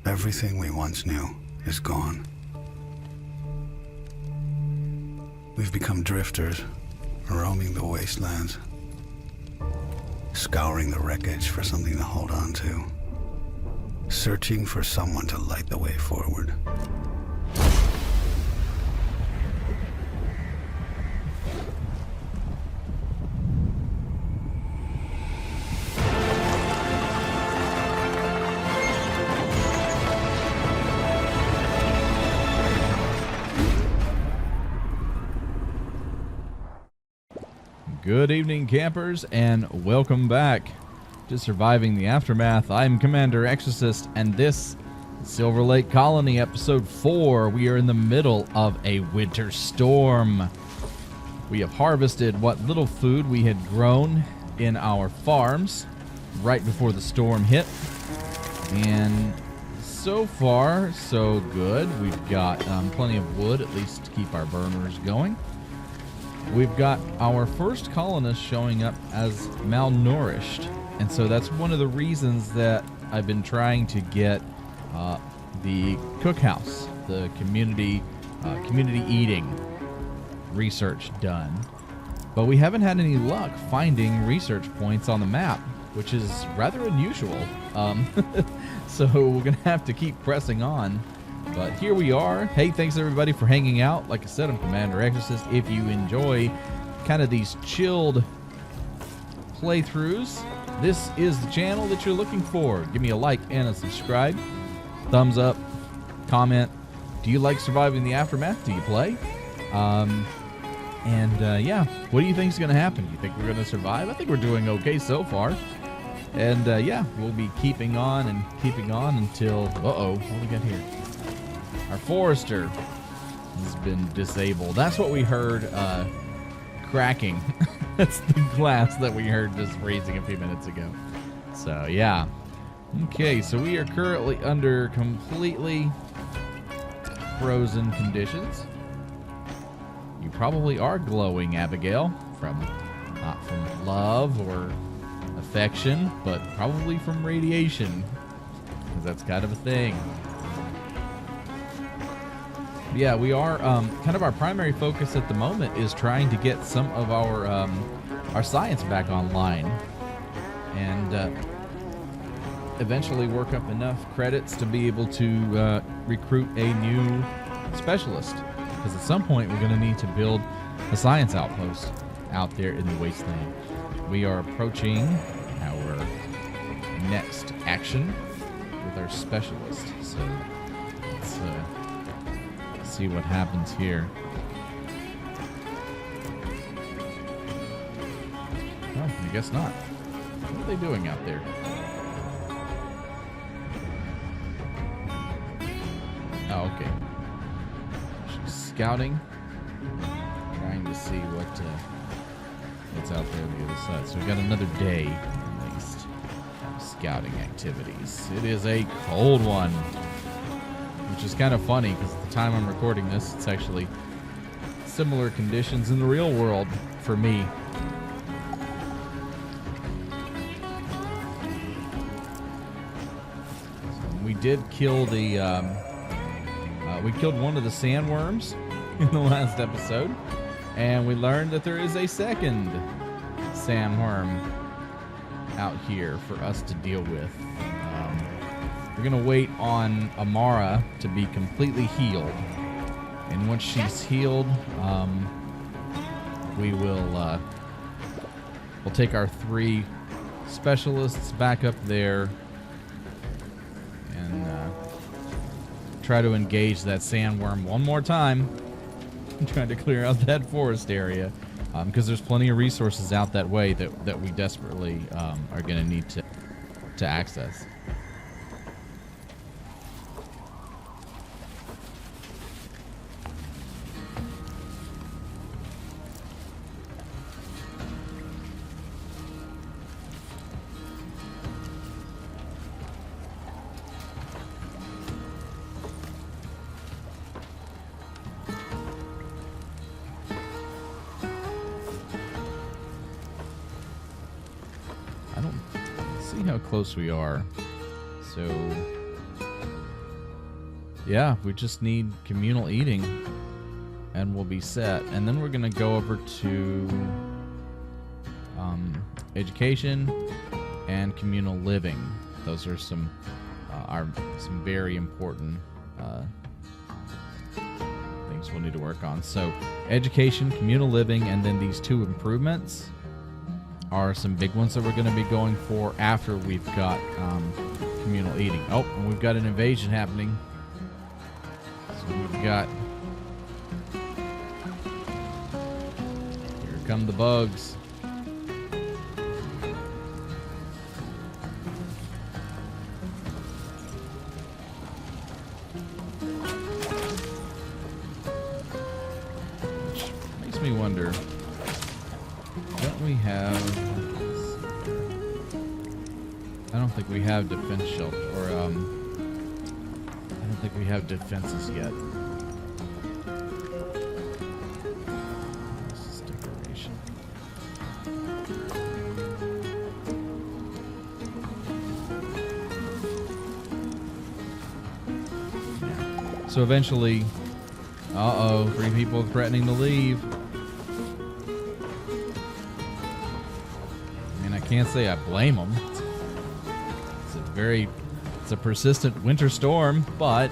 Everything we once knew is gone. We've become drifters, roaming the wastelands, scouring the wreckage for something to hold on to, searching for someone to light the way forward. Good evening, campers, and welcome back to Surviving the Aftermath. I'm Commander Exorcist, and this is Silver Lake Colony, Episode 4. We are in the middle of a winter storm. We have harvested what little food we had grown in our farms right before the storm hit. And so far, so good. We've got plenty of wood, at least to keep our burners going. We've got our first colonists showing up as malnourished, and so that's one of the reasons that I've been trying to get the cookhouse, the community eating research done. But we haven't had any luck finding research points on the map, which is rather unusual. So we're gonna have to keep pressing on. But here we are. Hey, thanks everybody for hanging out. Like I said, I'm Commander Exorcist. If you enjoy kind of these chilled playthroughs, this is the channel that you're looking for. Give me a like and a subscribe. Thumbs up. Comment. Do you like Surviving the Aftermath? Do you play? Yeah, what do you think is going to happen? Do you think we're going to survive? I think we're doing okay so far. And yeah, we'll be keeping on until... Uh-oh, what do we got here? Our forester has been disabled. That's what we heard cracking. That's the glass that we heard just raising a few minutes ago. So, yeah. Okay, so we are currently under completely frozen conditions. You probably are glowing, Abigail, not from love or affection, but probably from radiation, because that's kind of a thing. Yeah, we are kind of our primary focus at the moment is trying to get some of our science back online, and eventually work up enough credits to be able to recruit a new specialist. Because at some point we're going to need to build a science outpost out there in the wasteland. We are approaching our next action with our specialist, so let's see what happens here. Oh, I guess not. What are they doing out there? Oh, okay. She's scouting, trying to see what's out there on the other side. So we got another day, at least, of scouting activities. It is a cold one, which is kind of funny because at the time I'm recording this, it's actually similar conditions in the real world for me. So we did kill we killed one of the sandworms in the last episode, and we learned that there is a second sandworm out here for us to deal with. We're going to wait on Amara to be completely healed. And once she's healed, we'll take our 3 specialists back up there and try to engage that sandworm one more time. Trying to clear out that forest area. Because there's plenty of resources out that way that we desperately are going to need to access. I don't see how close we are. So yeah, we just need communal eating, and we'll be set. And then we're gonna go over to education and communal living. Those are some very important things we'll need to work on. So education, communal living, and then these two improvements are some big ones that we're going to be going for after we've got communal eating. Oh, and we've got an invasion happening. So we've got... Here come the bugs. Makes me wonder, don't we have... I don't think we have defense shelter, or I don't think we have defenses yet. This is decoration. Yeah. So eventually, uh-oh, 3 people threatening to leave. I mean, I can't say I blame them. It's a persistent winter storm, but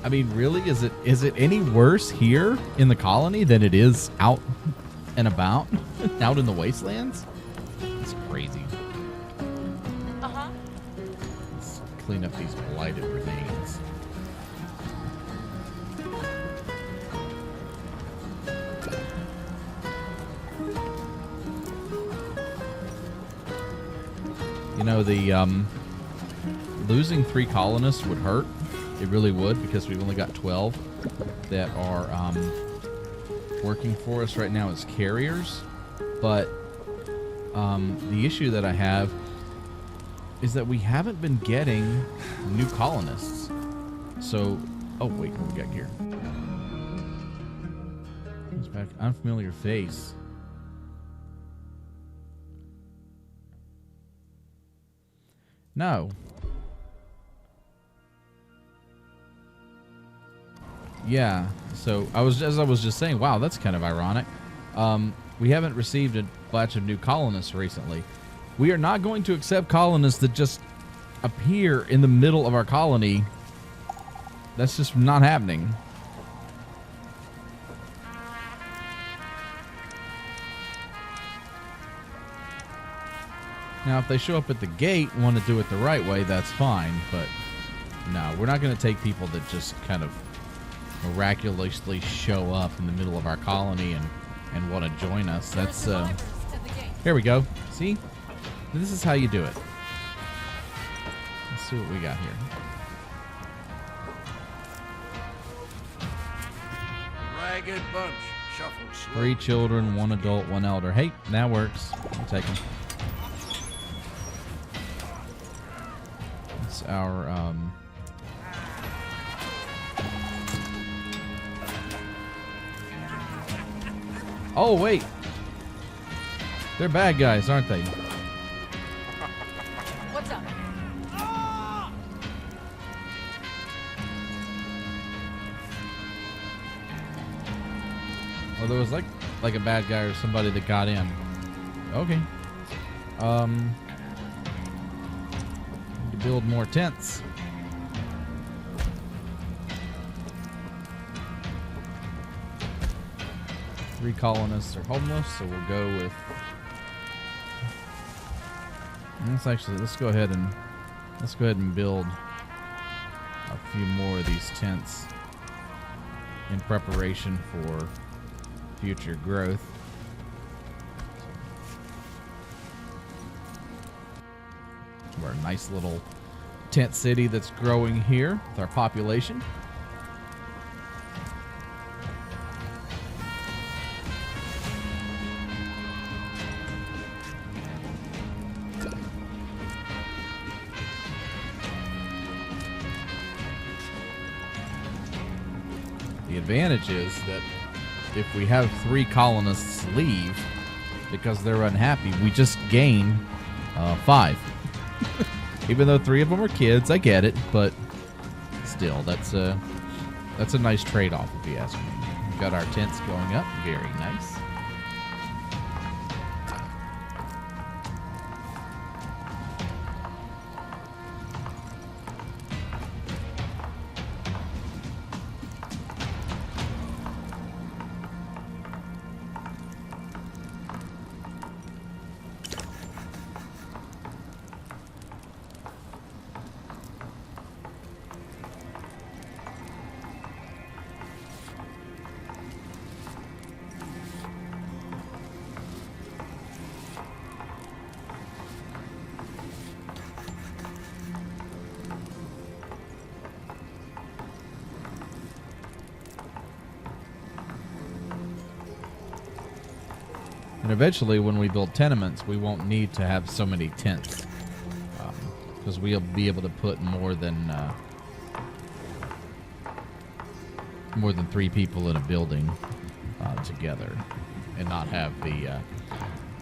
I mean, really, is it any worse here in the colony than it is out and about, out in the wastelands? It's crazy. Uh-huh. Let's clean up these blighted remains. You know, the losing 3 colonists would hurt. It really would, because we've only got 12 that are working for us right now as carriers. But the issue that I have is that we haven't been getting new colonists. So, oh wait, what we got here? Comes back, unfamiliar face. No. Yeah, so as I was just saying, wow, that's kind of ironic. We haven't received a batch of new colonists recently. We are not going to accept colonists that just appear in the middle of our colony. That's just not happening. Now, if they show up at the gate and want to do it the right way, that's fine, but no, we're not going to take people that just kind of miraculously show up in the middle of our colony and want to join us. That's here we go. See, this is how you do it. Let's see what we got here. Ragged bunch, shuffle slow. 3 children, 1 adult, 1 elder. Hey, that works. I'll take them. It's our oh, wait. They're bad guys, aren't they? What's up? Well, there was like a bad guy or somebody that got in. Okay. Need to build more tents. Three colonists are homeless, so we'll go with. Let's go ahead and build a few more of these tents in preparation for future growth. We're a nice little tent city that's growing here with our population. The advantage is that if we have 3 colonists leave because they're unhappy, we just gain 5. Even though 3 of them are kids, I get it, but still, that's a nice trade-off if you ask me. We've got our tents going up. Very nice. And eventually, when we build tenements, we won't need to have so many tents, because we'll be able to put more than 3 people in a building together, and not have the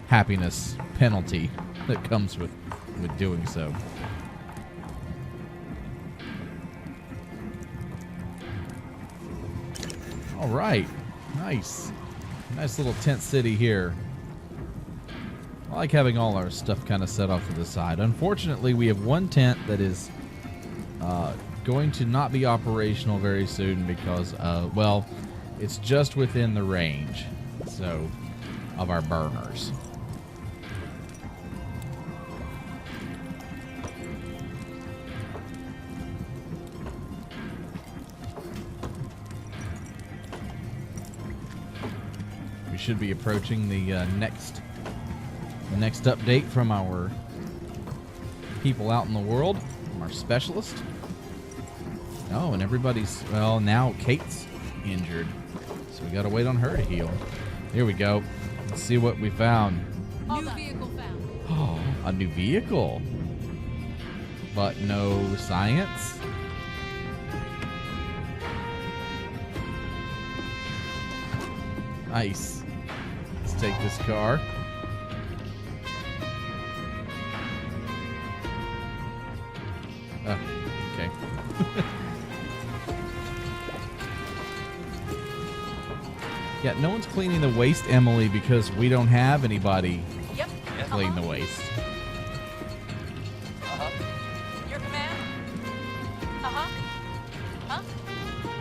happiness penalty that comes with doing so. All right, nice little tent city here. I like having all our stuff kind of set off to the side. Unfortunately, we have one tent that is going to not be operational very soon because, well, it's just within the range of our burners. We should be approaching the next update from our people out in the world, from our specialist. Oh, and everybody's, well, now Kate's injured, so we gotta wait on her to heal. Here we go. Let's see what we found. New vehicle found. Oh, a new vehicle, but no science. Nice. Let's take this car. Okay. Yeah, no one's cleaning the waste, Emily, because we don't have anybody to clean the waste. Your command? Huh?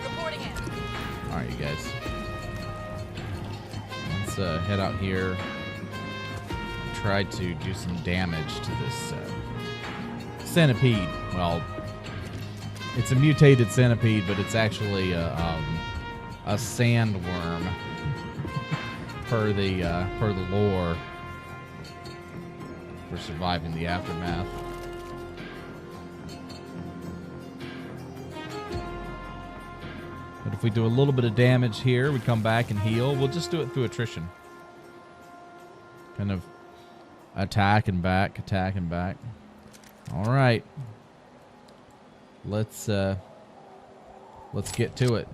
Reporting in. All right, you guys. Let's head out here and try to do some damage to this centipede. Well, it's a mutated centipede, but it's actually a sandworm per the lore for surviving the aftermath. But if we do a little bit of damage here, we come back and heal. We'll just do it through attrition. Kind of attack and back, attack and back. All right. Let's get to it.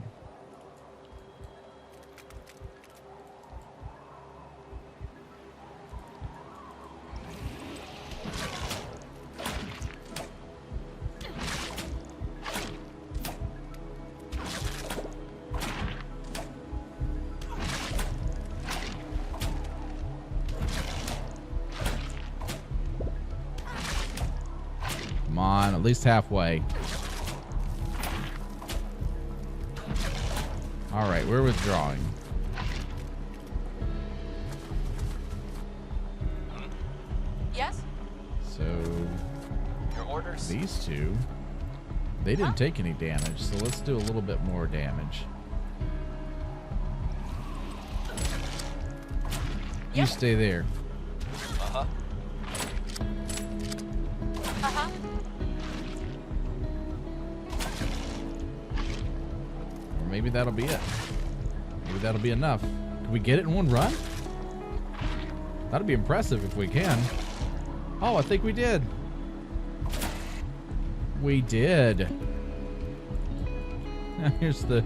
Come on, at least halfway. All right, we're withdrawing. Yes? So Your orders? these two, they didn't take any damage, so let's do a little bit more damage. You stay there. Uh-huh. Or maybe that'll be it. Maybe that'll be enough. Can we get it in one run? That'd be impressive if we can. Oh, I think we did. We did. Now here's the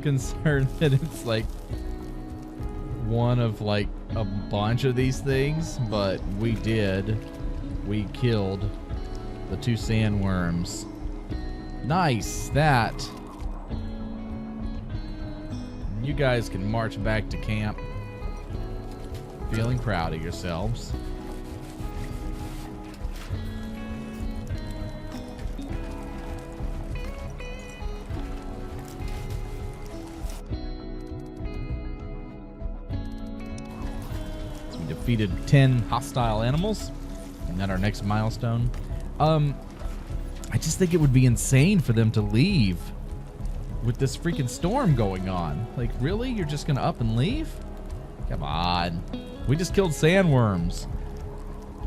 concern that it's like one of like a bunch of these things, but we did. We killed the 2 sandworms. Nice. That. You guys can march back to camp feeling proud of yourselves. So we defeated 10 hostile animals. Isn't that our next milestone? I just think it would be insane for them to leave with this freaking storm going on. Like, really? You're just gonna up and leave? Come on. We just killed sandworms.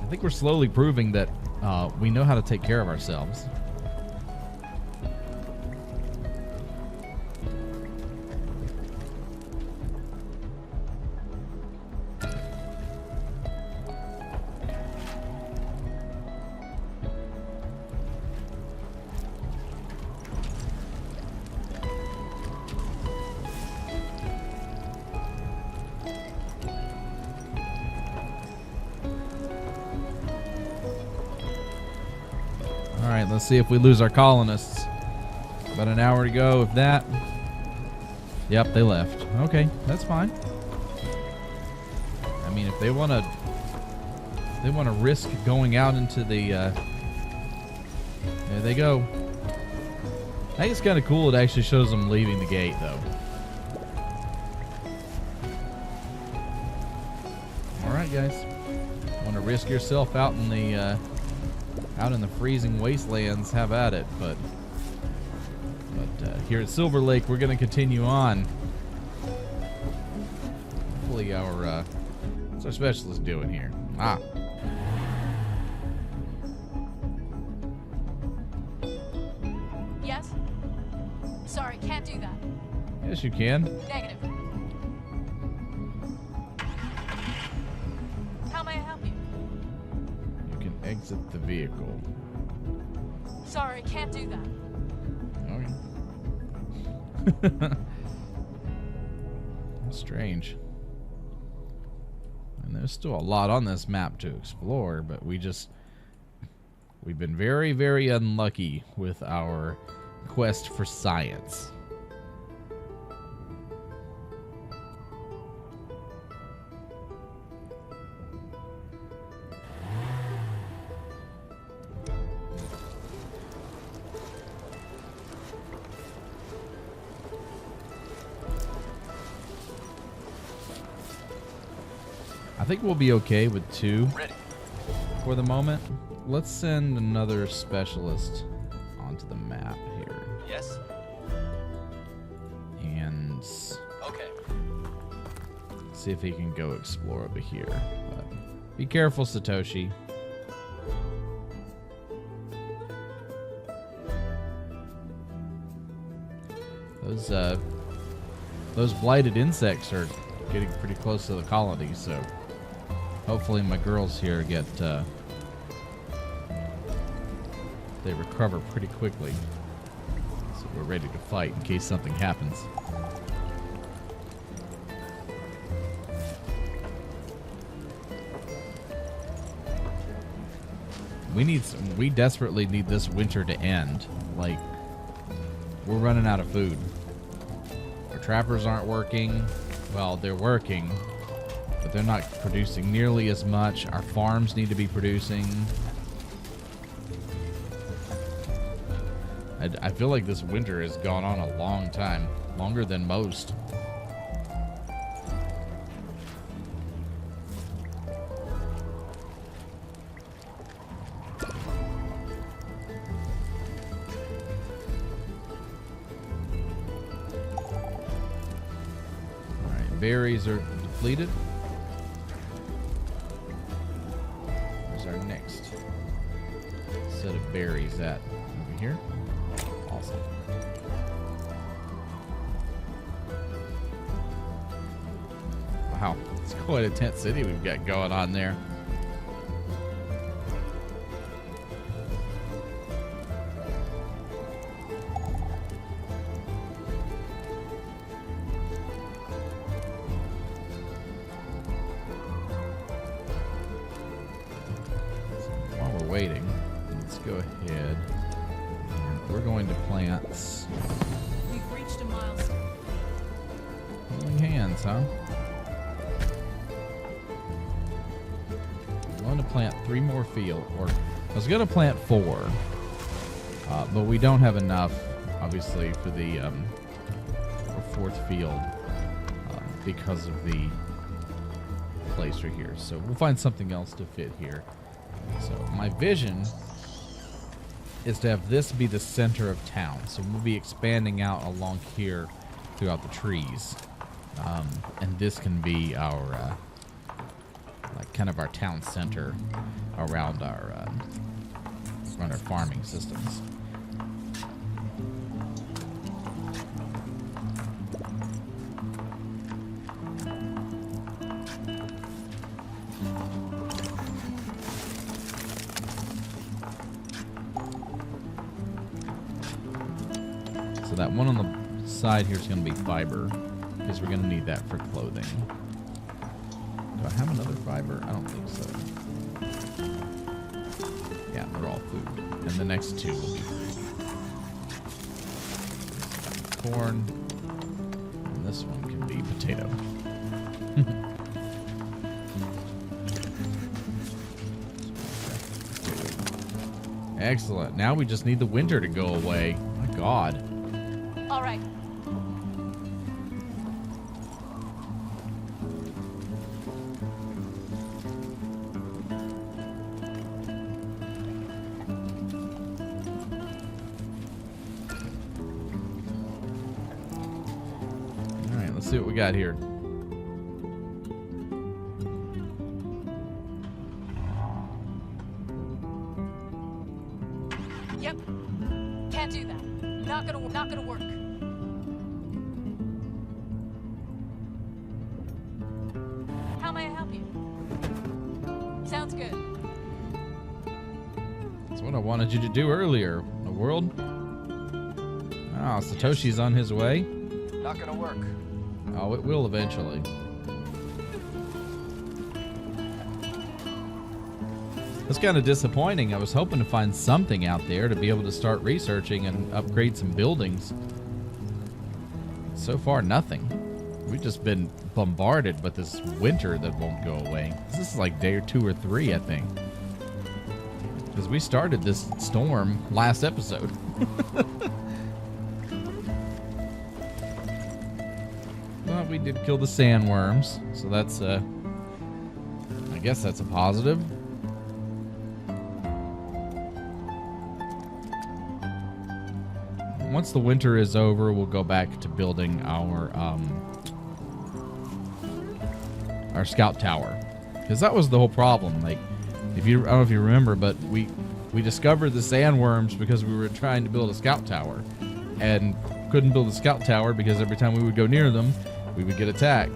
I think we're slowly proving that we know how to take care of ourselves. Alright, let's see if we lose our colonists. About an hour to go, if that. Yep, they left. Okay, that's fine. I mean, if they want to risk going out into the there they go. I think it's kind of cool. It actually shows them leaving the gate, though. Alright, guys. Want to risk yourself out in the freezing wastelands, have at it. But here at Silver Lake, we're going to continue on. Hopefully what's our specialist doing here? Yes? Sorry, can't do that. Yes, you can. Negative. How may I help you? You can exit the vehicle. Sorry, can't do that. Okay. Strange. And there's still a lot on this map to explore, but we've been very, very unlucky with our quest for science. I think we'll be okay with 2 for the moment. Let's send another specialist onto the map here. Yes. And Okay. see if he can go explore over here. But be careful, Satoshi. Those blighted insects are getting pretty close to the colony, so hopefully my girls here get they recover pretty quickly, so we're ready to fight in case something happens. We desperately need this winter to end. Like, we're running out of food. Our trappers aren't working. Well, they're working, but they're not producing nearly as much. Our farms need to be producing. I feel like this winter has gone on a long time, longer than most. Berries are depleted. Where's our next set of berries at? Over here? Awesome. Wow, it's quite a tent city we've got going on there. Waiting. Let's go ahead and we're going to plant We've reached a milestone. healing hands, huh? I'm going to plant 3 more field, or I was going to plant 4, but we don't have enough, obviously, for the our 4th field because of the place right here. So we'll find something else to fit here. So my vision is to have this be the center of town. So we'll be expanding out along here throughout the trees. And this can be our, like kind of our town center around our farming systems. So that one on the side here is going to be fiber, because we're going to need that for clothing. Do I have another fiber? I don't think so. Yeah, they're all food. And the next 2 will be food. Corn. And this one can be potato. Excellent. Now we just need the winter to go away. My God. All right. All right, let's see what we got here. Yep. Can't do that. Not gonna work. How may I help you? Sounds good. That's what I wanted you to do earlier. The world. Oh, Satoshi's on his way. Not gonna work. Oh, it will eventually. It's kind of disappointing. I was hoping to find something out there to be able to start researching and upgrade some buildings. So far, nothing. We've just been bombarded with this winter that won't go away. This is like day 2 or 3, I think. Because we started this storm last episode. Well, we did kill the sandworms, so that's I guess that's a positive. Once the winter is over, we'll go back to building our scout tower, because that was the whole problem. Like, I don't know if you remember, but we discovered the sandworms because we were trying to build a scout tower, and couldn't build a scout tower because every time we would go near them, we would get attacked.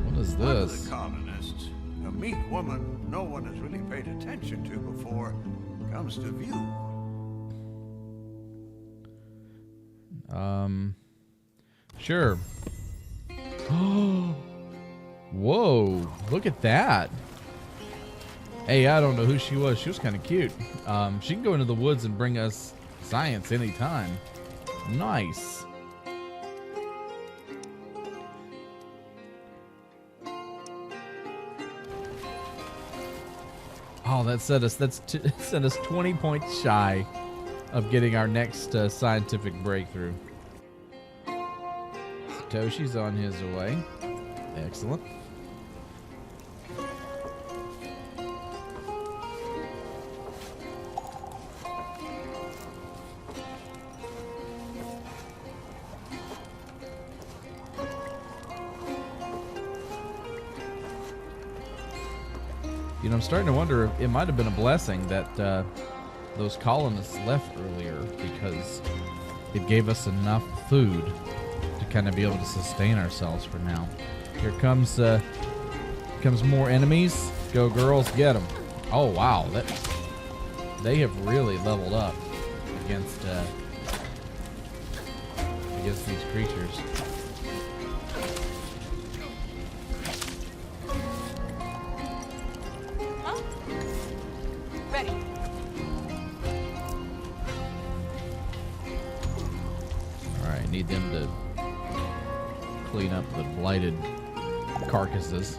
What is One of this? the colonists, a meek woman no one has really paid attention to before, comes to view. Sure. Whoa, look at that. Hey, I don't know who she was. She was kind of cute. She can go into the woods and bring us science anytime. Nice. Oh, that set us 20 points shy of getting our next scientific breakthrough. Satoshi's on his way. Excellent. You know, I'm starting to wonder if it might have been a blessing that those colonists left earlier, because it gave us enough food to kind of be able to sustain ourselves for now. Here comes more enemies. Go girls, get them. Oh wow, they have really leveled up against these creatures. clean up the blighted carcasses.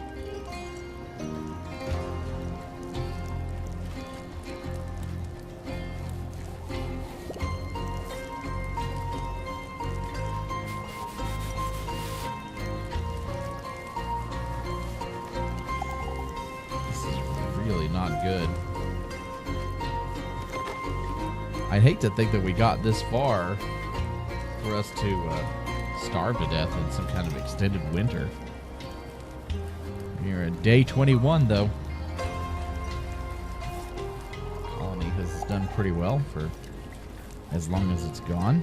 This is really not good. I'd hate to think that we got this far for us to starve to death in some kind of extended winter. We're at day 21, though. Colony has done pretty well for as long as it's gone.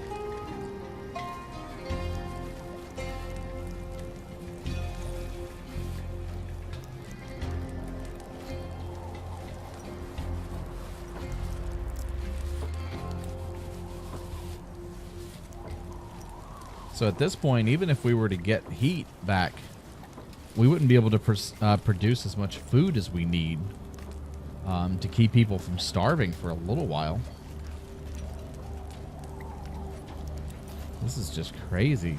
So at this point, even if we were to get heat back, we wouldn't be able to produce as much food as we need to keep people from starving for a little while. This is just crazy.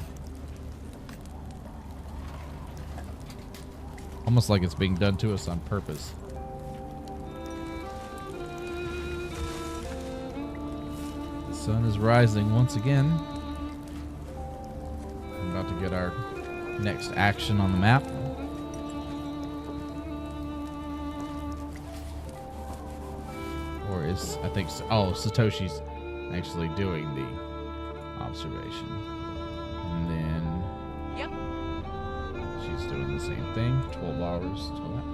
Almost like it's being done to us on purpose. The sun is rising once again. About to get our next action on the map. Or is, I think, Satoshi's actually doing the observation. And then Yep. she's doing the same thing. 12 hours till that.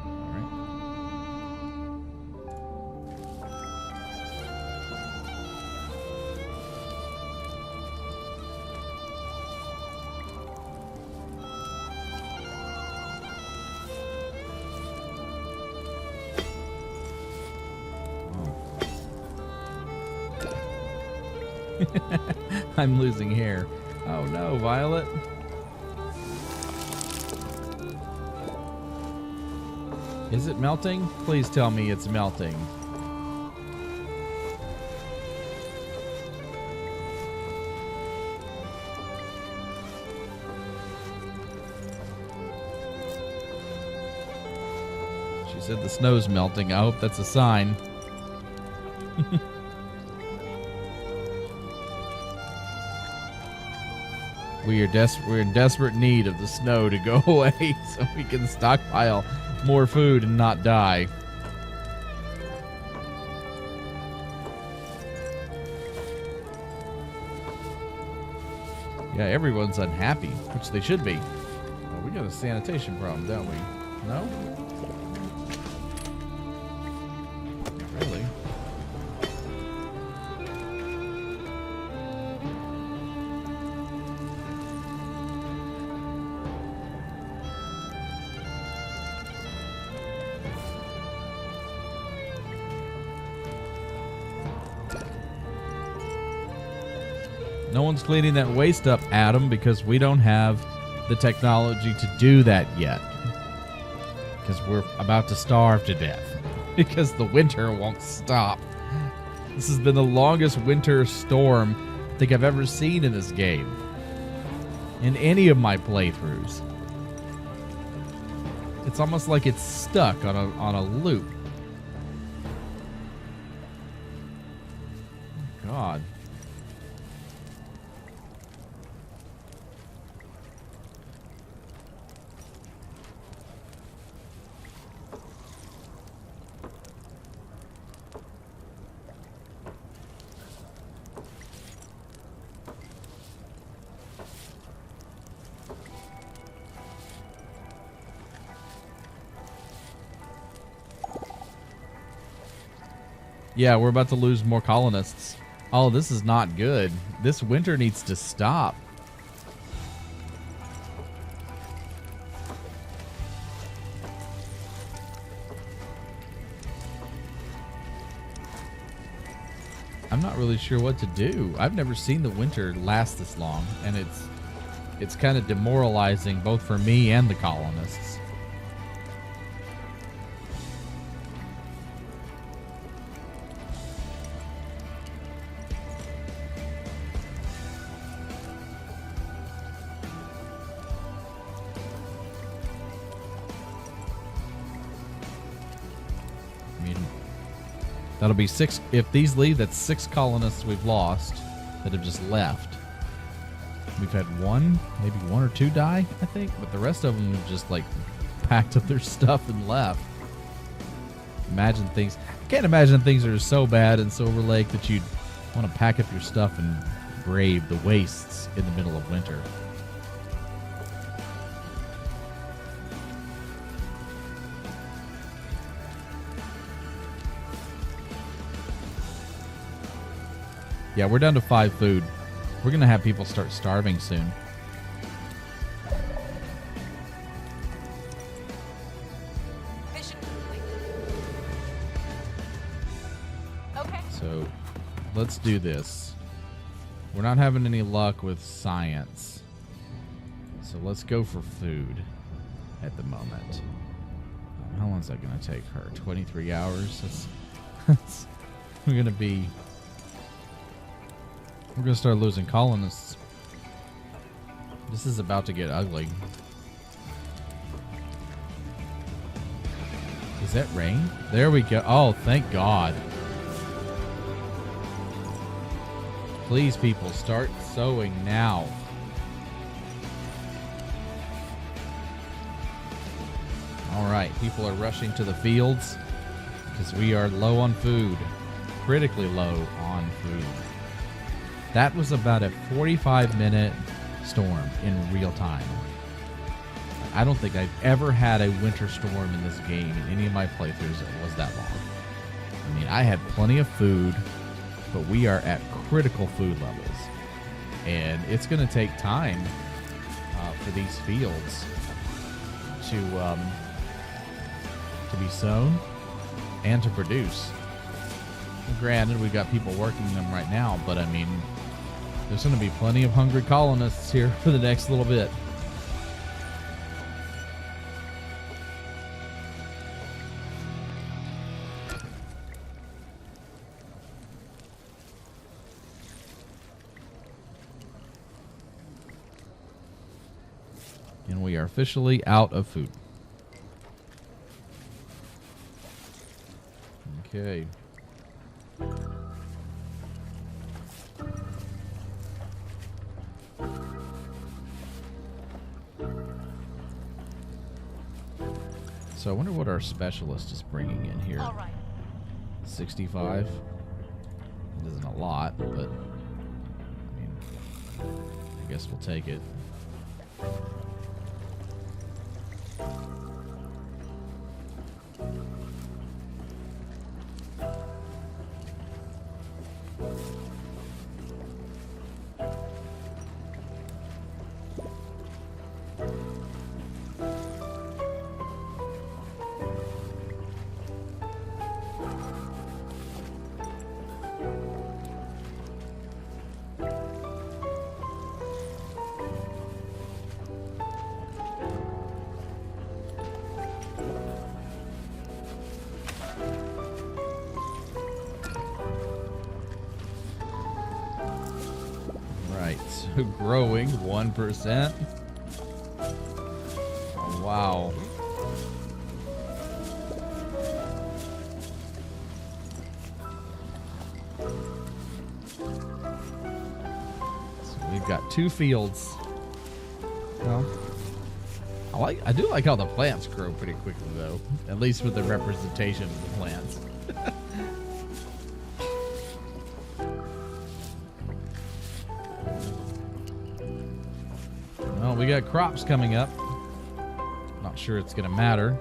All right. I'm losing hair. Oh no, Violet. Is it melting? Please tell me it's melting. She said the snow's melting. I hope that's a sign. We're in desperate need of the snow to go away so we can stockpile more food and not die. Yeah, everyone's unhappy, which they should be. Oh, we got a sanitation problem, don't we? No? Really? No one's cleaning that waste up, Adam, because we don't have the technology to do that yet. Because we're about to starve to death. Because the winter won't stop. This has been the longest winter storm I think I've ever seen in this game. In any of my playthroughs. It's almost like it's stuck on a loop. God. Yeah, we're about to lose more colonists. Oh, this is not good. This winter needs to stop. I'm not really sure what to do. I've never seen the winter last this long, and it's kind of demoralizing both for me and the colonists. That'll be 6. If these leave, that's 6 colonists we've lost that have just left. We've had maybe 1 or 2 die, I think, but the rest of them have just like packed up their stuff and left. I can't imagine things are so bad in Silver Lake that you'd want to pack up your stuff and brave the wastes in the middle of winter. Yeah, we're down to 5 food. We're going to have people start starving soon. Mission complete. Okay. So let's do this. We're not having any luck with science. So let's go for food at the moment. How long is that going to take her? 23 hours? We're going to start losing colonists. This is about to get ugly. Is that rain? There we go. Oh, thank God. Please, people, start sowing now. All right, people are rushing to the fields because we are low on food. Critically low on food. That was about a 45-minute storm in real time. I don't think I've ever had a winter storm in this game in any of my playthroughs that was that long. I mean, I had plenty of food, but we are at critical food levels. And it's going to take time for these fields to be sown and to produce. Granted, we've got people working them right now, but I mean, there's going to be plenty of hungry colonists here for the next little bit. And we are officially out of food. Okay. So I wonder what our specialist is bringing in here. All right. 65. It isn't a lot, but I mean, I guess we'll take it. Growing 1%. Oh, wow. So we've got 2 fields. Well, I do like how the plants grow pretty quickly, though. At least with the representation of the plants. We got crops coming up. Not sure it's going to matter.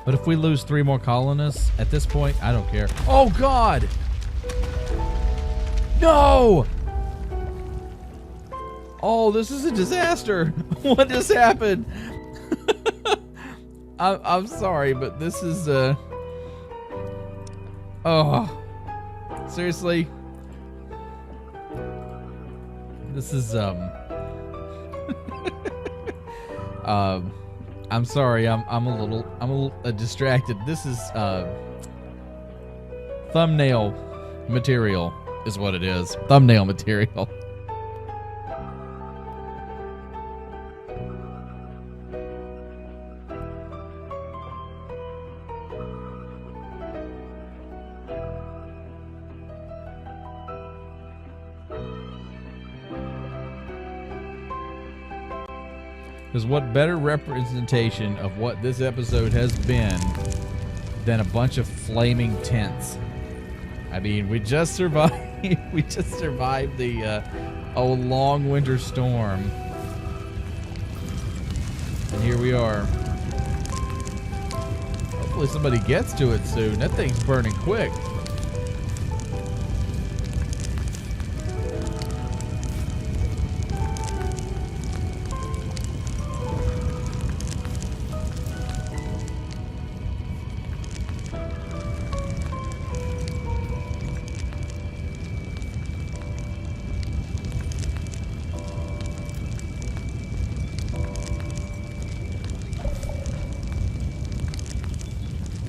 But if we lose 3 more colonists, at this point, I don't care. Oh, God! No! Oh, this is a disaster. What just happened? I'm sorry, but this is... Oh. Seriously? This is... I'm sorry. I'm a little distracted. This is thumbnail material is what it is. Thumbnail material. Because what better representation of what this episode has been than a bunch of flaming tents? I mean, we just survived. We just survived the a long winter storm, and here we are. Hopefully, somebody gets to it soon. That thing's burning quick.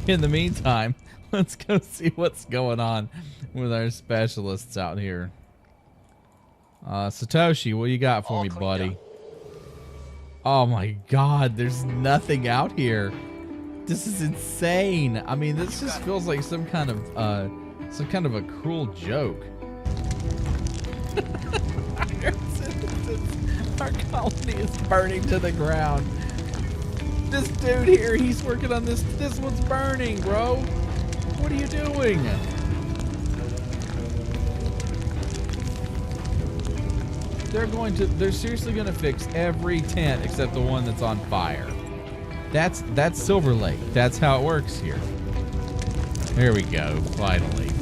In the meantime, let's go see what's going on with our specialists out here. Satoshi, what you got for All me, cleaned buddy? up. Oh my God, there's nothing out here. This is insane. I mean, this just feels like some kind of a cruel joke. Our colony is burning to the ground. This dude here, he's working on this. This one's burning, bro. What are you doing? They're seriously gonna fix every tent except the one that's on fire. That's Silver Lake. That's how it works here. There we go, finally.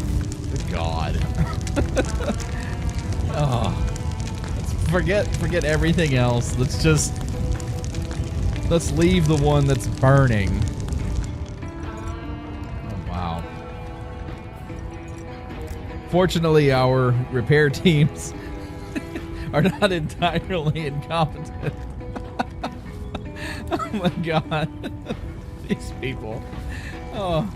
Good God. Oh. Forget everything else. Let's leave the one that's burning. Oh, wow. Fortunately, our repair teams are not entirely incompetent. Oh my God. These people. Oh,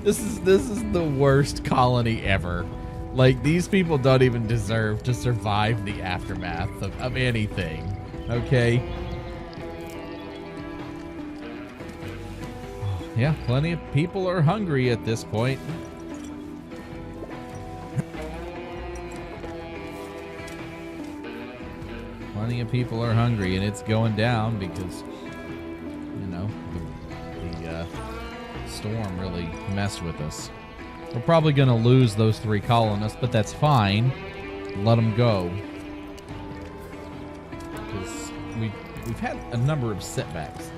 this is the worst colony ever. Like, these people don't even deserve to survive the aftermath of anything. Okay? Yeah, plenty of people are hungry at this point. Plenty of people are hungry, and it's going down because, you know, the storm really messed with us. We're probably going to lose those 3 colonists, but that's fine. Let them go. Because we've had a number of setbacks.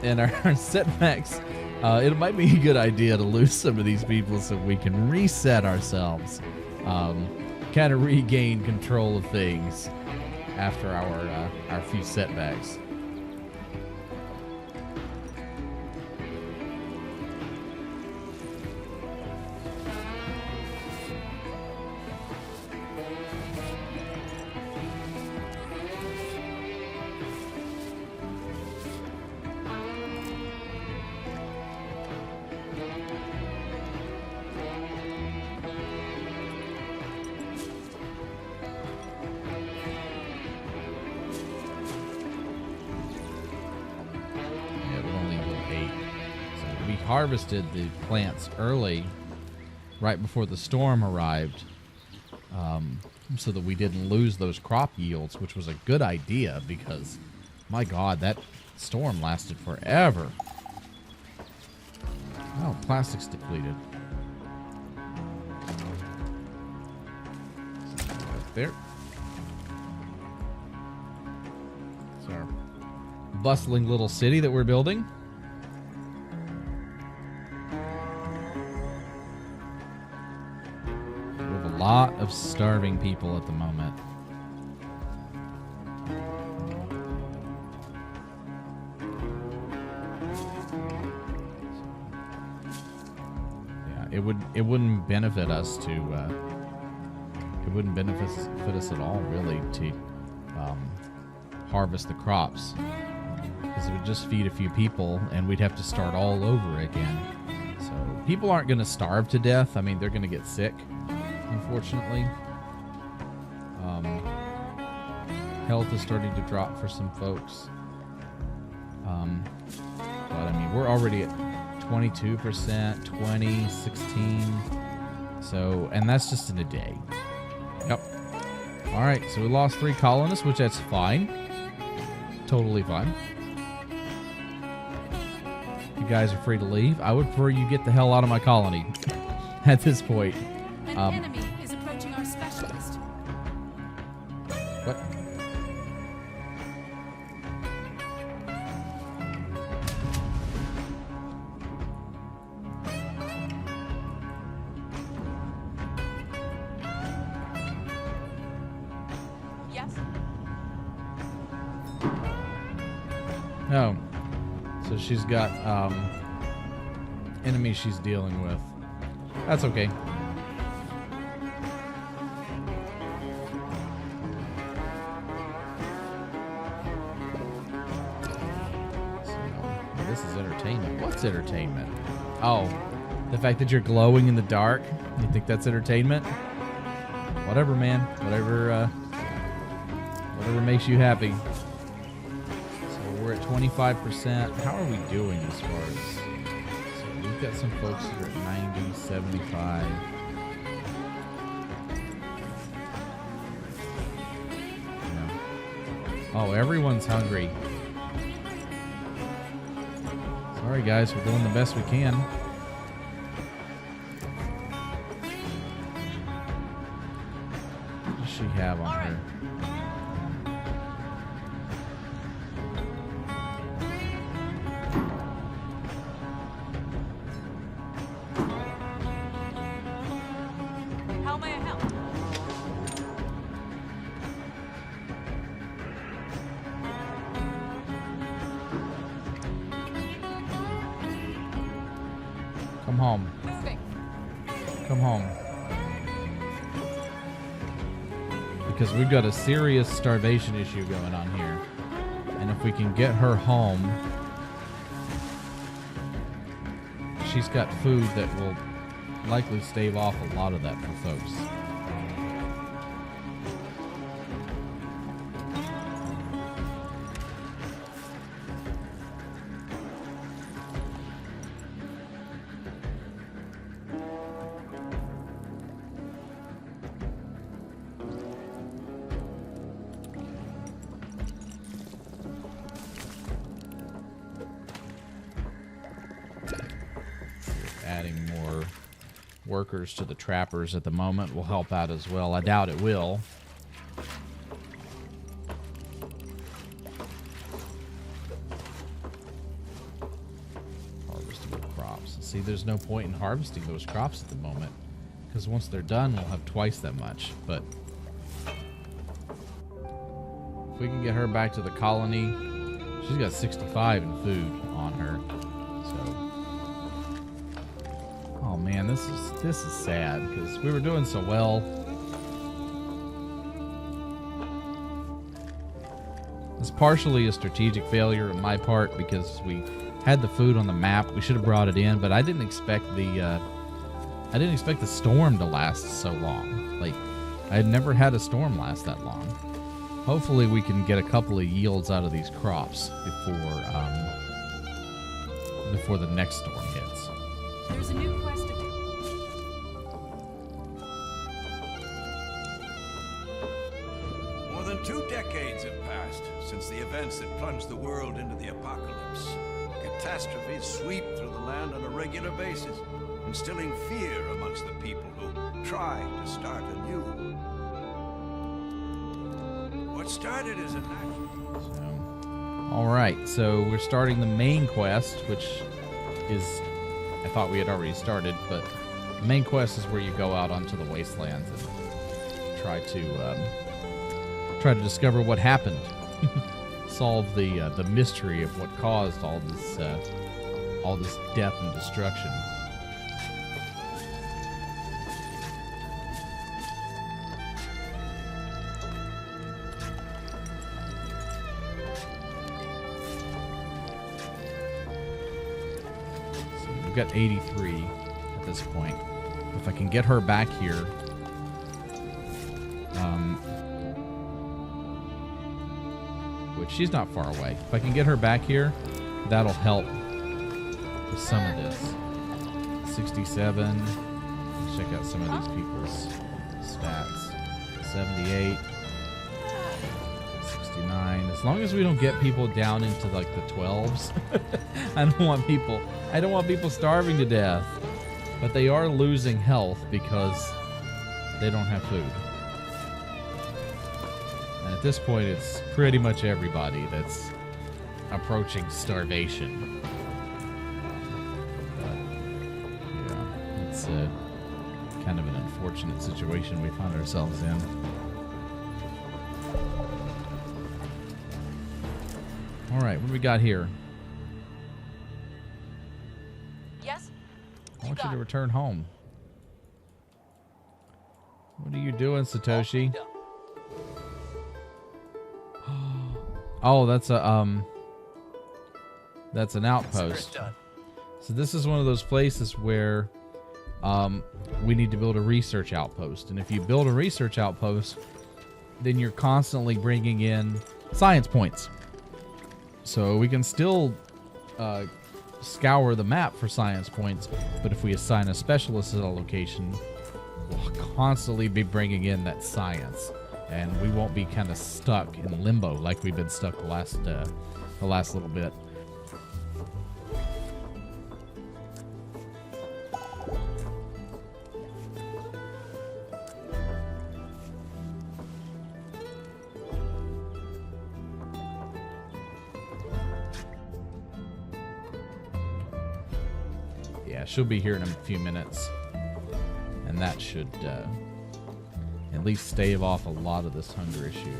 And our setbacks, it might be a good idea to lose some of these people so we can reset ourselves, kind of regain control of things after our few setbacks. Harvested the plants early, right before the storm arrived, so that we didn't lose those crop yields, which was a good idea because, my God, that storm lasted forever. Oh, plastic's depleted. Right there. It's our bustling little city that we're building. Lot of starving people at the moment. Yeah, it wouldn't benefit us to it wouldn't benefit us at all really to harvest the crops, because it would just feed a few people and we'd have to start all over again. So people aren't going to starve to death. I mean, they're going to get sick, unfortunately. Health is starting to drop for some folks. But I mean, we're already at 22%, 20, 16. So, and that's just in a day. Yep. All right, so we lost 3 colonists, which that's fine. totally fine. You guys are free to leave. I would prefer you get the hell out of my colony at this point. An enemy is approaching our specialist. What? Yes? Oh. So she's got enemies she's dealing with. That's okay. So, this is entertainment. What's entertainment? Oh, the fact that you're glowing in the dark? You think that's entertainment? Whatever, man. Whatever makes you happy. So we're at 25%. How are we doing as far as... So we've got some folks that are at 90, 75. Yeah. Oh, everyone's hungry. Sorry, guys. We're doing the best we can. What does she have on her? How may I help? Come home. Moving. Come home. Because we've got a serious starvation issue going on here. And if we can get her home, she's got food that will likely stave off a lot of that for folks. Adding more workers to the trappers at the moment will help out as well. I doubt it will. Harvestable crops. See, there's no point in harvesting those crops at the moment because once they're done, we'll have twice that much. But if we can get her back to the colony, she's got 65 in food on her. So. Oh man, this is sad because we were doing so well. It's partially a strategic failure on my part because we had the food on the map. We should have brought it in, but I didn't expect the storm to last so long. Like, I had never had a storm last that long. Hopefully, we can get a couple of yields out of these crops before the next storm hits. There's a new quest to do. More than 2 decades have passed since the events that plunged the world into the apocalypse. Catastrophes sweep through the land on a regular basis, instilling fear amongst the people who try to start anew. What started as a natural... All right, so we're starting the main quest, which is... I thought we had already started, but the main quest is where you go out onto the wastelands and try to discover what happened, solve the mystery of what caused all this death and destruction. We've got 83 at this point. If I can get her back here, which she's not far away. If I can get her back here, that'll help with some of this. 67. Let's check out some of these people's stats. 78. 69. As long as we don't get people down into like the 12s. I don't want people starving to death. But they are losing health because they don't have food. And at this point, it's pretty much everybody that's approaching starvation. But, yeah, it's kind of an unfortunate situation we find ourselves in. All right, what do we got here? Yes? I want you to return home. What are you doing, Satoshi? Oh, that's an outpost. So this is one of those places where we need to build a research outpost. And if you build a research outpost, then you're constantly bringing in science points. So we can still scour the map for science points, but if we assign a specialist at a location, we'll constantly be bringing in that science, and we won't be kind of stuck in limbo like we've been stuck the last little bit. Yeah, she'll be here in a few minutes, and that should at least stave off a lot of this hunger issue.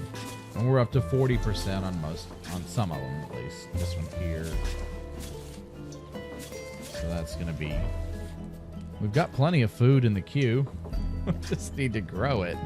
And we're up to 40% on some of them at least. This one here. So that's gonna be. We've got plenty of food in the queue. We just need to grow it.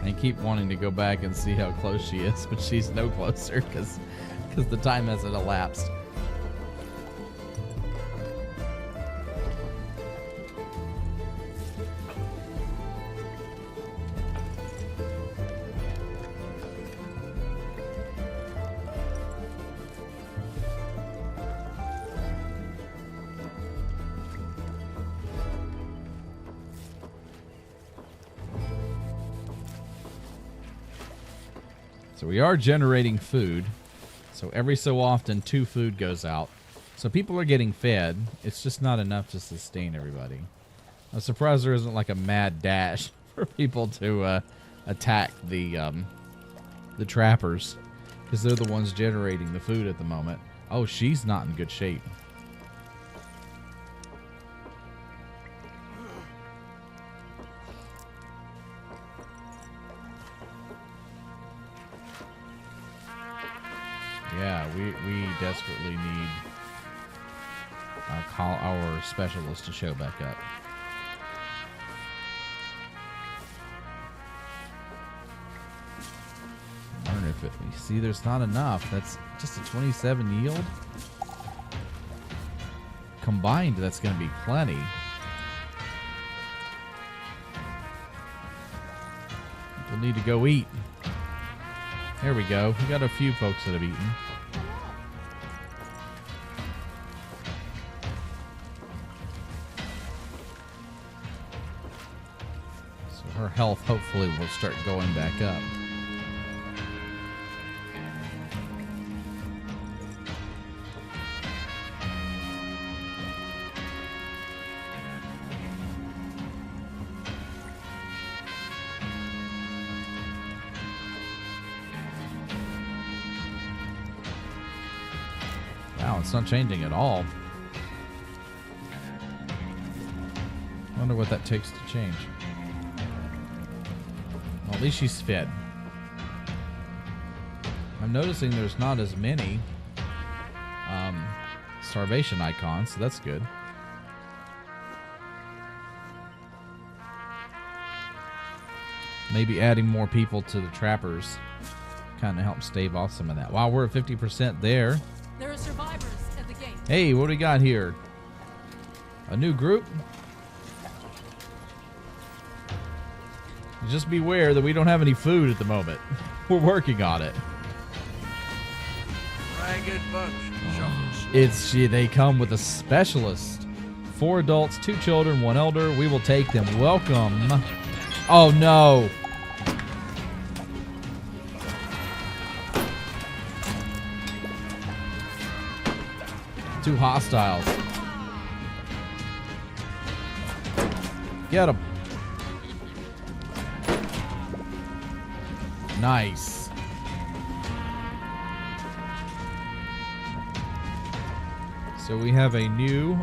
I keep wanting to go back and see how close she is, but she's no closer because the time hasn't elapsed. So we are generating food. So every so often, 2 food goes out. So people are getting fed. It's just not enough to sustain everybody. I'm surprised there isn't like a mad dash for people to attack the trappers, because they're the ones generating the food at the moment. Oh, she's not in good shape. Yeah, we desperately need our specialist to show back up. I wonder if we see there's not enough. That's just a 27 yield. Combined, that's going to be plenty. We'll need to go eat. There we go. We got a few folks that have eaten. So her health hopefully will start going back up. it's not changing at all. Wonder what that takes to change. Well, at least she's fed. I'm noticing there's not as many starvation icons, so that's good. Maybe adding more people to the trappers kind of helps stave off some of that. Wow, we're at 50% there. There are survivors at the gate. Hey, what do we got here? A new group? Just beware that we don't have any food at the moment. We're working on it. Ragged bunch. They come with a specialist. 4 adults, 2 children, 1 elder. We will take them. Welcome. Oh no. Two hostiles. Get him. Nice. So we have a new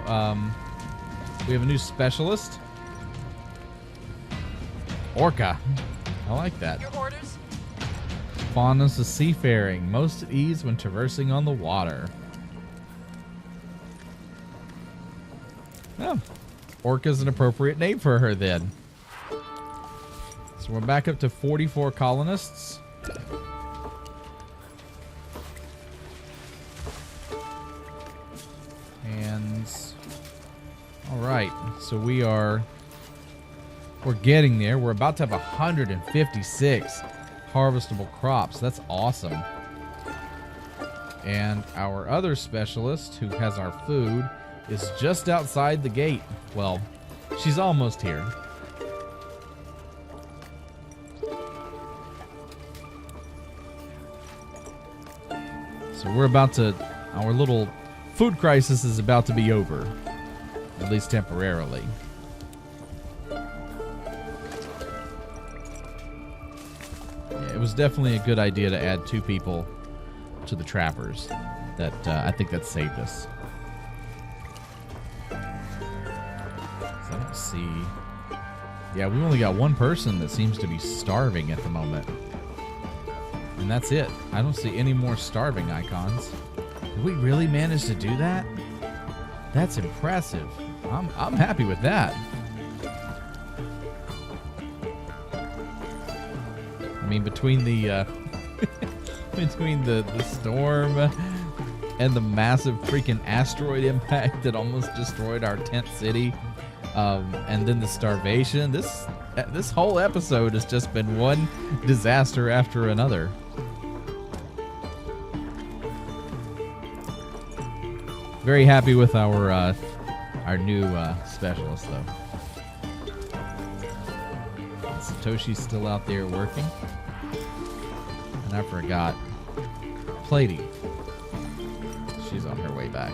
specialist. Orca. I like that. Your orders? Fondness of seafaring, most at ease when traversing on the water. Oh, Orca's an appropriate name for her then. So we're back up to 44 colonists. And all right, so we're getting there. We're about to have 156 harvestable crops. That's awesome. And our other specialist who has our food is just outside the gate. Well, she's almost here. So our little food crisis is about to be over, at least temporarily. Yeah, it was definitely a good idea to add 2 people to the trappers. That I think that saved us. I don't see. Yeah, we only got 1 person that seems to be starving at the moment. And that's it. I don't see any more starving icons. Did we really manage to do that? That's impressive. I'm happy with that. I mean, between the between the storm and the massive freaking asteroid impact that almost destroyed our tent city, and then the starvation, this whole episode has just been one disaster after another. Very happy with our new specialist, though. Satoshi's still out there working. And I forgot. Platy. She's on her way back.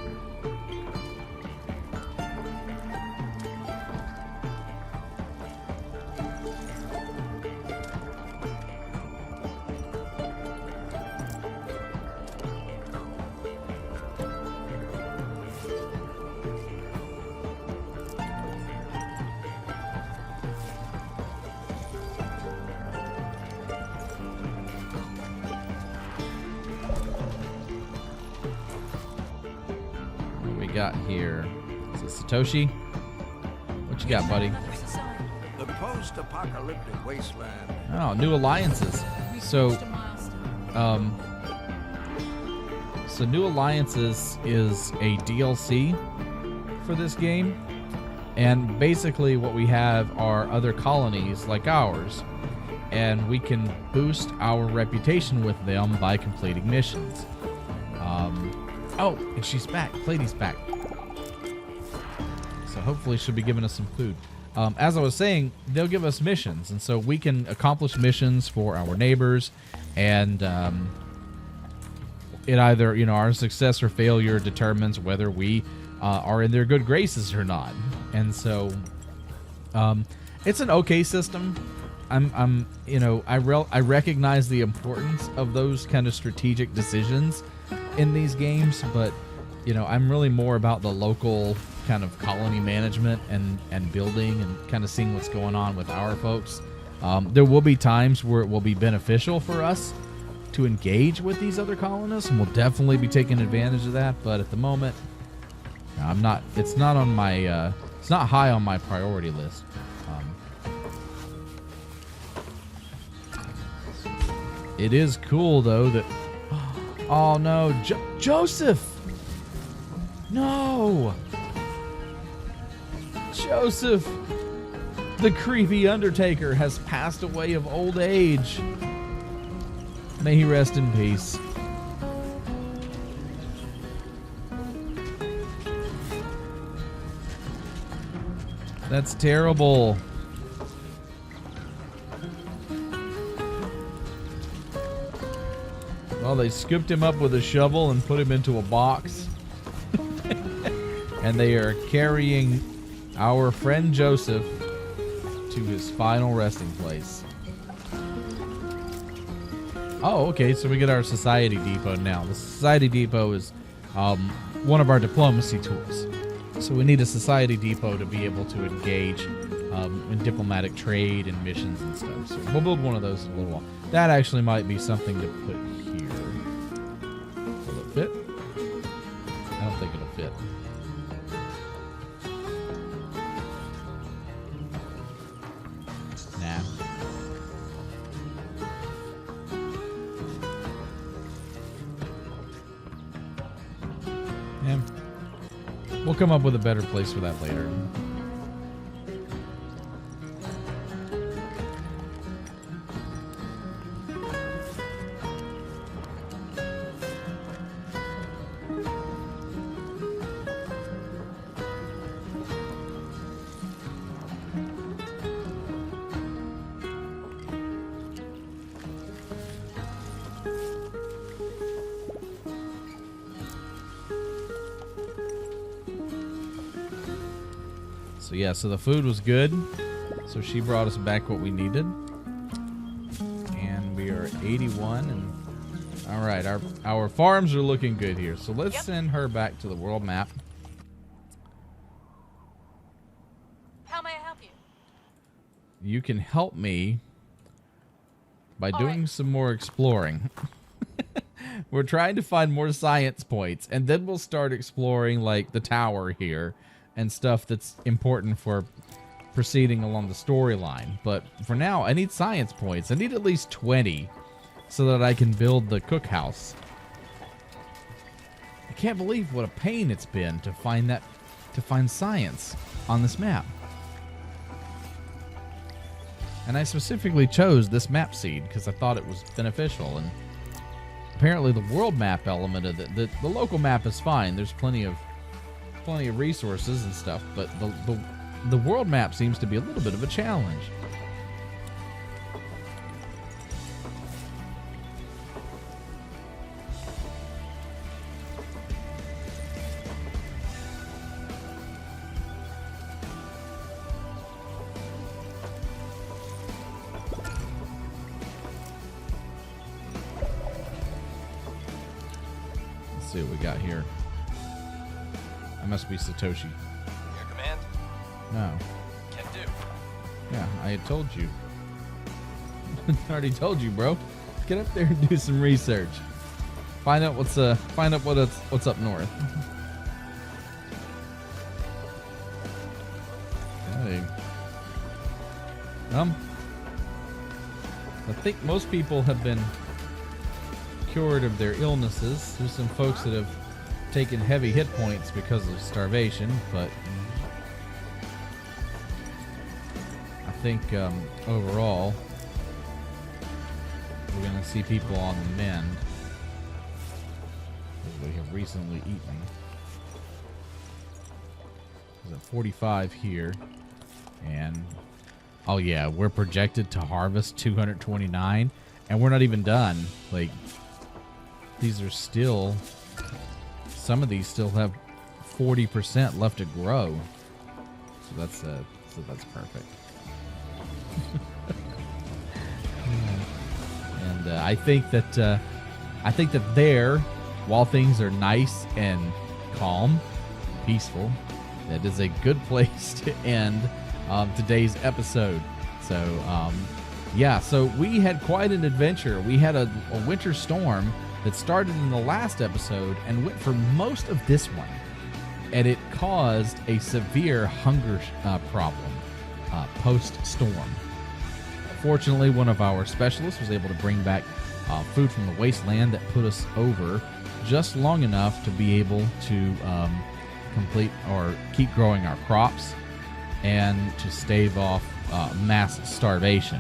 Got here? Is it Satoshi? What you got, buddy? The post-apocalyptic wasteland. Oh, new alliances. So New Alliances is a DLC for this game, and basically what we have are other colonies like ours, and we can boost our reputation with them by completing missions. Oh, and she's back. Platy's back. So hopefully she'll be giving us some food. As I was saying, they'll give us missions, and so we can accomplish missions for our neighbors, and it either, our success or failure determines whether we are in their good graces or not. And so it's an okay system. I recognize the importance of those kind of strategic decisions in these games, but I'm really more about the local kind of colony management and building and kind of seeing what's going on with our folks. There will be times where it will be beneficial for us to engage with these other colonists, and we'll definitely be taking advantage of that. But at the moment, I'm not. It's not on my. It's not high on my priority list. It is cool though that. Oh no, Joseph! No, Joseph, the creepy Undertaker, has passed away of old age. May he rest in peace. That's terrible. Well, they scooped him up with a shovel and put him into a box. And they are carrying our friend Joseph to his final resting place. Oh, okay, so we get our Society Depot now. The Society Depot is one of our diplomacy tools. So we need a Society Depot to be able to engage in diplomatic trade and missions and stuff. So we'll build one of those in a little while. That actually might be something to put here. Will it fit? I don't think it'll fit. Nah. Yeah. We'll come up with a better place for that later. So yeah, so the food was good. So she brought us back what we needed. And we are 81 and all right, our farms are looking good here. So let's send her back to the world map. How may I help you? You can help me by doing some more exploring. We're trying to find more science points, and then we'll start exploring like the tower here and stuff that's important for proceeding along the storyline. But for now, I need science points. I need at least 20 so that I can build the cookhouse. I can't believe what a pain it's been to find science on this map. And I specifically chose this map seed because I thought it was beneficial. And apparently the world map element of the local map is fine. There's plenty of resources and stuff, but the world map seems to be a little bit of a challenge. Let's see what we got here. I must be Satoshi. Your command? No. Can do. Yeah, I had told you. I already told you, bro. Get up there and do some research. Find out what's up north. Okay. I think most people have been cured of their illnesses. There's some folks that have taken heavy hit points because of starvation, but I think overall we're going to see people on the mend as we have recently eaten. There's a 45 here, and oh yeah, we're projected to harvest 229, and we're not even done. Like, these are still, some of these still have 40% left to grow. So that's perfect. And I think that there, while things are nice and calm, peaceful, that is a good place to end today's episode. So, so we had quite an adventure. We had a winter storm that started in the last episode and went for most of this one. And it caused a severe hunger problem post-storm. Fortunately, one of our specialists was able to bring back food from the wasteland that put us over just long enough to be able to complete or keep growing our crops and to stave off mass starvation.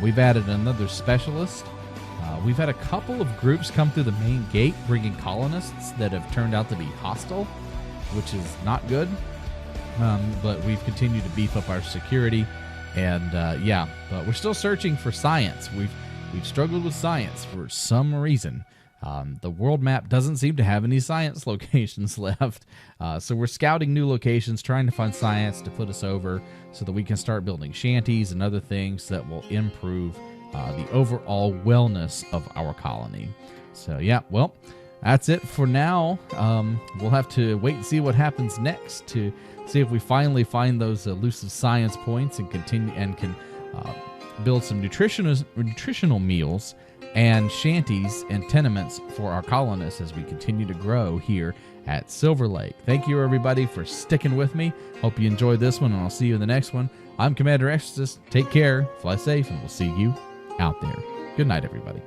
We've added another specialist. We've had a couple of groups come through the main gate bringing colonists that have turned out to be hostile, which is not good. But we've continued to beef up our security, and but we're still searching for science. We've struggled with science for some reason. The world map doesn't seem to have any science locations left, so we're scouting new locations, trying to find science to put us over so that we can start building shanties and other things that will improve the overall wellness of our colony. So that's it for now. We'll have to wait and see what happens next to see if we finally find those elusive science points and can build some nutritional meals and shanties and tenements for our colonists as we continue to grow here at Silver Lake. Thank you, everybody, for sticking with me. Hope you enjoyed this one, and I'll see you in the next one. I'm Commander Exorcist. Take care, fly safe, and we'll see you out there. Good night, everybody.